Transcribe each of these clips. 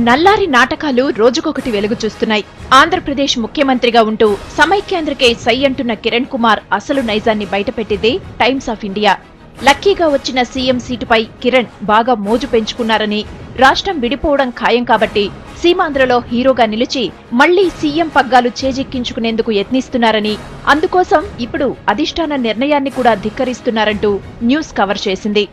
నల్లారి నాటకాలు రోజుకొకటి వెలుగు చూస్తున్నాయి. ఆంధ్రప్రదేశ్ ముఖ్యమంత్రిగా ఉంటూ సమైక్యాంధ్రకే సై అంటున్న కిరణ్ కుమార్ అసలు నైజాన్ని బయటపెట్టింది టైమ్స్ ఆఫ్ ఇండియా. లక్కీగా వచ్చిన సీఎం సీటుపై కిరణ్ బాగా మోజు పెంచుకున్నారని, రాష్ట్రం విడిపోవడం ఖాయం కాబట్టి సీమాంధ్రలో హీరోగా నిలిచి మళ్లీ సీఎం పగ్గాలు చేజెక్కించుకునేందుకు యత్నిస్తున్నారని, అందుకోసం ఇప్పుడు అధిష్టాన నిర్ణయాన్ని కూడా ధిక్కరిస్తున్నారంటూ న్యూస్ కవర్ చేసింది.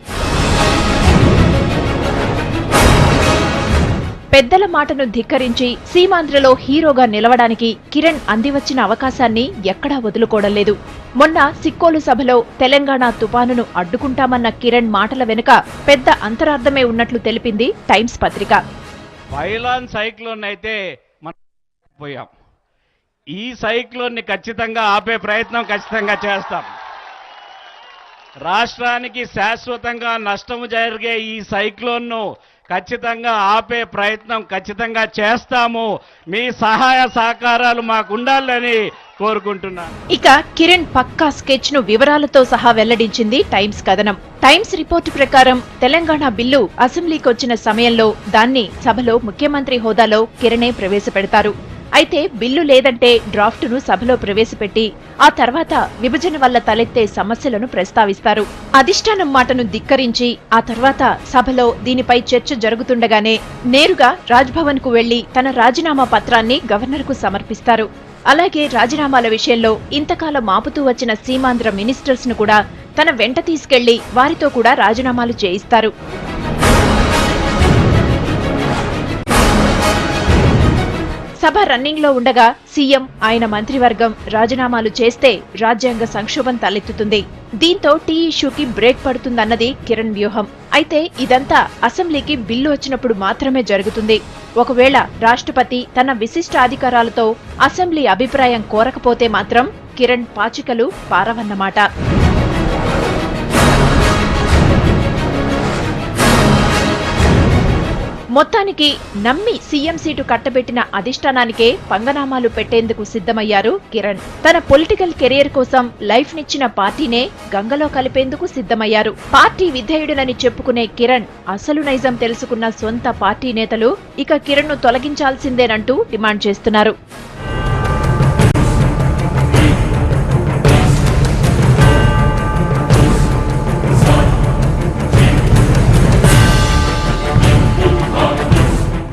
పెద్దల మాటను ధిక్కరించి సీమాంధ్రలో హీరోగా నిలవడానికి కిరణ్ అందివచ్చిన అవకాశాన్ని ఎక్కడా వదులుకోవడం లేదు. మొన్న సిక్కోలు సభలో తెలంగాణ తుపానును అడ్డుకుంటామన్న కిరణ్ మాటల వెనుక పెద్ద అంతరార్థమే ఉన్నట్లు తెలిపింది టైమ్స్ పత్రిక. వైలాన్ సైక్లోన్ అయితే మనం పోయాం. ఈ సైక్లోన్ని ఖచ్చితంగా ఆపే ప్రయత్నం ఖచ్చితంగా చేస్తాం. రాష్ట్రానికి శాశ్వతంగా నష్టము జరిగే ఈ సైక్లోన్ను ఖచ్చితంగా ఆపే ప్రయత్నం ఖచ్చితంగా చేస్తాము. మీ సహాయ సహకారాలు మాకు ఉండాలని కోరుకుంటున్నాను. ఇక కిరణ్ పక్కా స్కెచ్ ను వివరాలతో సహా వెల్లడించింది టైమ్స్ కథనం. టైమ్స్ రిపోర్టు ప్రకారం తెలంగాణ బిల్లు అసెంబ్లీకి వచ్చిన సమయంలో దాన్ని సభలో ముఖ్యమంత్రి హోదాలో కిరణే ప్రవేశపెడతారు. అయితే బిల్లు లేదంటే డ్రాఫ్టును సభలో ప్రవేశపెట్టి ఆ తర్వాత విభజన వల్ల తలెత్తే సమస్యలను ప్రస్తావిస్తారు. అధిష్టానం మాటను ధిక్కరించి ఆ తర్వాత సభలో దీనిపై చర్చ జరుగుతుండగానే నేరుగా రాజ్భవన్ కు వెళ్లి తన రాజీనామా పత్రాన్ని గవర్నర్కు సమర్పిస్తారు. అలాగే రాజీనామాల విషయంలో ఇంతకాలం ఆపుతూ వచ్చిన సీమాంధ్ర మినిస్టర్స్ ను కూడా తన వెంట తీసుకెళ్లి వారితో కూడా రాజీనామాలు చేయిస్తారు. సభ రన్నింగ్ లో ఉండగా సీఎం, ఆయన మంత్రివర్గం రాజీనామాలు చేస్తే రాజ్యాంగ సంక్షోభం తలెత్తుతుంది. దీంతో టీ ఇష్యూకి బ్రేక్ పడుతుందన్నది కిరణ్ వ్యూహం. అయితే ఇదంతా అసెంబ్లీకి బిల్లు వచ్చినప్పుడు మాత్రమే జరుగుతుంది. ఒకవేళ రాష్ట్రపతి తన విశిష్టాధికారాలతో అసెంబ్లీ అభిప్రాయం కోరకపోతే మాత్రం కిరణ్ పాచికలు పారవన్నమాట. మొత్తానికి నమ్మి సీఎం సీటు కట్టబెట్టిన అధిష్టానానికే పంగనామాలు పెట్టేందుకు సిద్ధమయ్యారు కిరణ్. తన పొలిటికల్ కెరీర్ కోసం లైఫ్ నిచ్చిన పార్టీనే గంగలో కలిపేందుకు సిద్ధమయ్యారు. పార్టీ విధేయుడునని చెప్పుకునే కిరణ్ అసలు నైజం తెలుసుకున్న సొంత పార్టీ నేతలు ఇక కిరణ్ ను తొలగించాల్సిందేనంటూ డిమాండ్ చేస్తున్నారు.